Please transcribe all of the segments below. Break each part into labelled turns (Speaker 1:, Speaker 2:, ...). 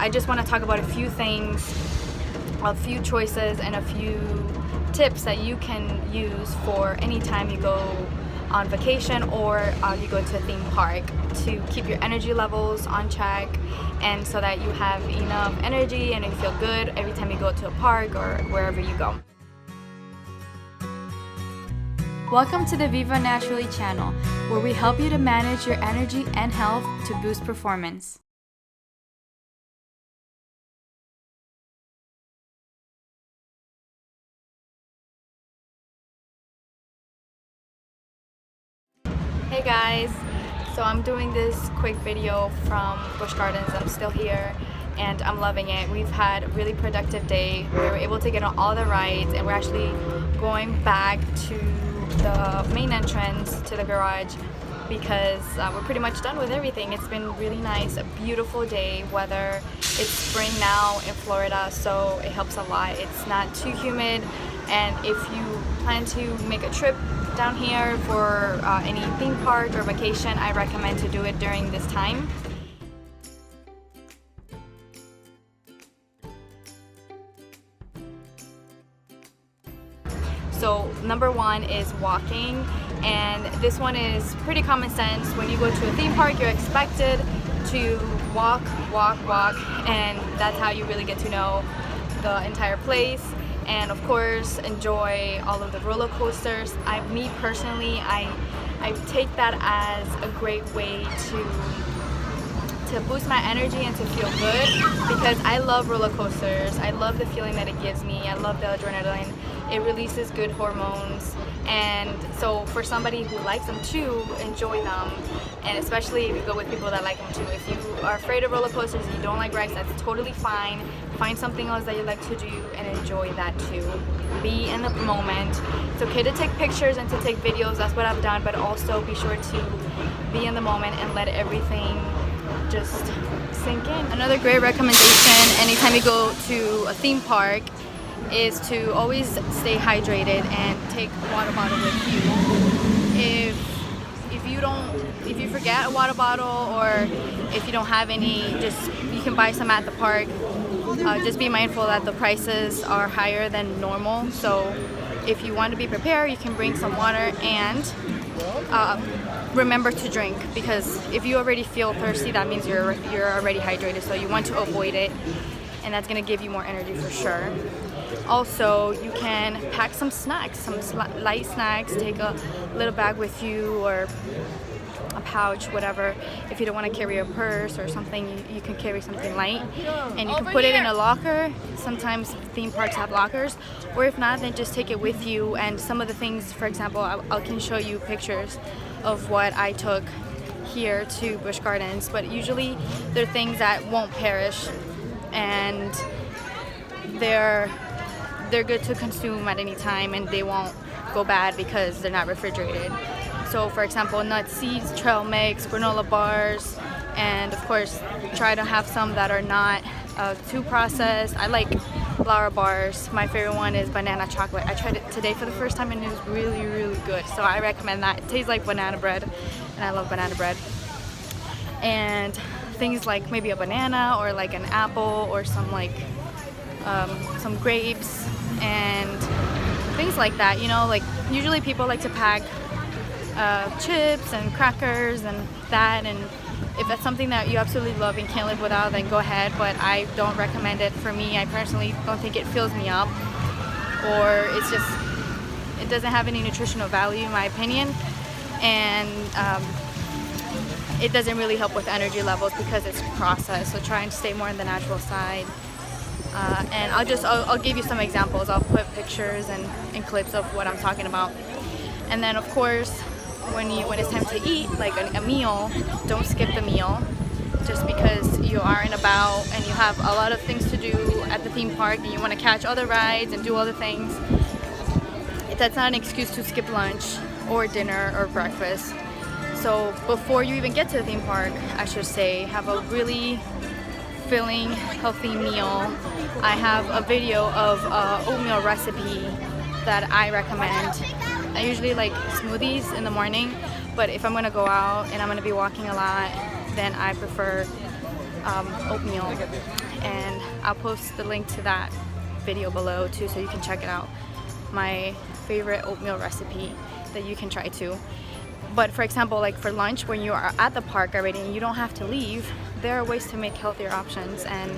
Speaker 1: I just want to talk about a few things, a few choices, and a few tips that you can use for any time you go on vacation or you go to a theme park to keep your energy levels on check, and so that you have enough energy and you feel good every time you go to a park or wherever you go. Welcome to the Viva Naturally channel, where we help you to manage your energy and health to boost performance. Hey guys, so I'm doing this quick video from Busch Gardens. I'm still here and I'm loving it. We've had a really productive day. We were able to get on all the rides, and we're actually going back to the main entrance to the garage because we're pretty much done with everything. It's been really nice, a beautiful day weather. It's spring now in Florida, so it helps a lot. It's not too humid, and if you plan to make a trip down here for any theme park or vacation, I recommend to do it during this time. So number one is walking, and this one is pretty common sense. When you go to a theme park, you're expected to walk, and that's how you really get to know the entire place. And of course, enjoy all of the roller coasters. Me personally, I take that as a great way to boost my energy and to feel good, because I love roller coasters. I love the feeling that it gives me. I love the adrenaline. It releases good hormones, and so for somebody who likes them too, enjoy them. And especially if you go with people that like them too. If you are afraid of roller coasters and you don't like rides, that's totally fine. Find something else that you like to do and enjoy that too. Be in the moment. It's okay to take pictures and to take videos, that's what I've done, but also be sure to be in the moment and let everything just sink in. Another great recommendation anytime you go to a theme park is to always stay hydrated and take a water bottle with you. If you forget a water bottle, or if you don't have any, you can buy some at the park. Just be mindful that the prices are higher than normal, so if you want to be prepared, you can bring some water, and remember to drink, because if you already feel thirsty, that means you're already hydrated, so you want to avoid it, and that's going to give you more energy for sure. Also, you can pack some snacks, some light snacks. Take a little bag with you, or a pouch, whatever. If you don't want to carry a purse or something, you can carry something light, and you can put it in a locker. Sometimes theme parks have lockers, or if not, then just take it with you. And some of the things, for example, I can show you pictures of what I took here to Busch Gardens, but usually they're things that won't perish, and they're good to consume at any time, and they won't go bad because they're not refrigerated. So for example, nuts, seeds, trail mix, granola bars, and of course try to have some that are not too processed. I like flour bars. My favorite one is banana chocolate. I tried it today for the first time and it was really, really good, so I recommend that. It tastes like banana bread, and I love banana bread. And things like maybe a banana, or like an apple, or some some grapes and things like that. You know, like usually people like to pack chips and crackers and that, and if that's something that you absolutely love and can't live without, then go ahead, but I don't recommend it. For me, I personally don't think it fills me up, or it doesn't have any nutritional value in my opinion, and it doesn't really help with energy levels because it's processed. So try and stay more on the natural side. And I'll give you some examples. I'll put pictures and clips of what I'm talking about. And then of course, when it's time to eat, like a meal, don't skip the meal. Just because you are and about and you have a lot of things to do at the theme park and you want to catch other rides and do other things, that's not an excuse to skip lunch or dinner or breakfast. So before you even get to the theme park, I should say, have a really filling, healthy meal. I have a video of oatmeal recipe that I recommend. I usually like smoothies in the morning, but if I'm gonna go out and I'm gonna be walking a lot, then I prefer oatmeal, and I'll post the link to that video below too, so you can check it out. My favorite oatmeal recipe that you can try too. But for example, like for lunch, when you are at the park already and you don't have to leave, there are ways to make healthier options, and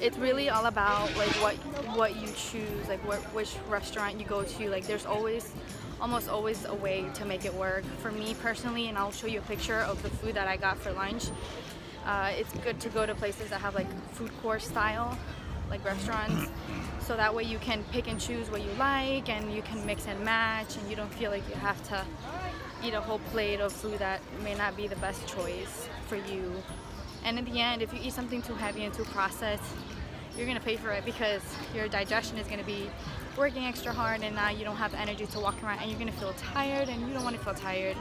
Speaker 1: it's really all about like what you choose, like which restaurant you go to. Like there's almost always a way to make it work. For me personally, and I'll show you a picture of the food that I got for lunch, it's good to go to places that have like food court style, like restaurants, so that way you can pick and choose what you like, and you can mix and match, and you don't feel like you have to eat a whole plate of food that may not be the best choice for you. And in the end, if you eat something too heavy and too processed, you're gonna pay for it, because your digestion is gonna be working extra hard, and now you don't have the energy to walk around, and you're gonna feel tired, and you don't want to feel tired.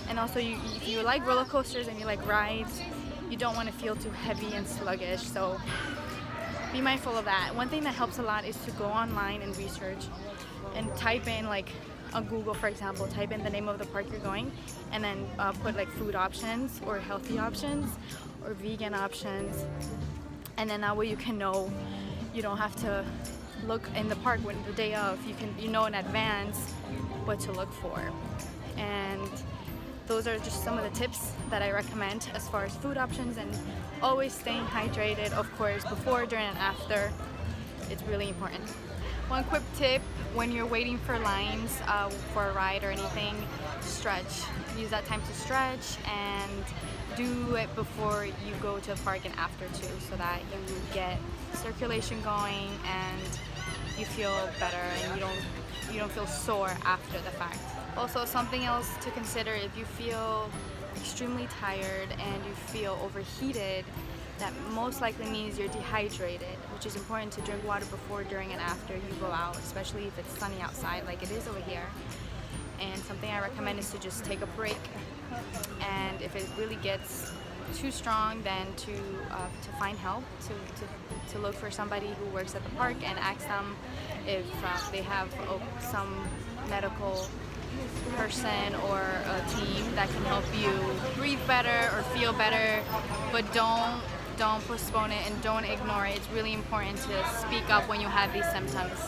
Speaker 1: And also, if you like roller coasters and you like rides, you don't want to feel too heavy and sluggish. So be mindful of that. One thing that helps a lot is to go online and research and type in, like on Google for example, type in the name of the park you're going, and then put like food options or healthy options or vegan options, and then that way you can know, you don't have to look in the park when the day of, you know in advance what to look for. And those are just some of the tips that I recommend as far as food options, and always staying hydrated, of course, before, during, and after. It's really important. One quick tip: when you're waiting for lines for a ride or anything, stretch. Use that time to stretch, and do it before you go to the park and after too, so that you get circulation going and you feel better, and you don't feel sore after the fact. Also, something else to consider: if you feel extremely tired and you feel overheated, that most likely means you're dehydrated, which is important to drink water before, during, and after you go out, especially if it's sunny outside like it is over here. And something I recommend is to just take a break, and if it really gets too strong, then to find help, to look for somebody who works at the park and ask them if they have some medical person or a team that can help you breathe better or feel better. But don't postpone it, and don't ignore it. It's really important to speak up when you have these symptoms.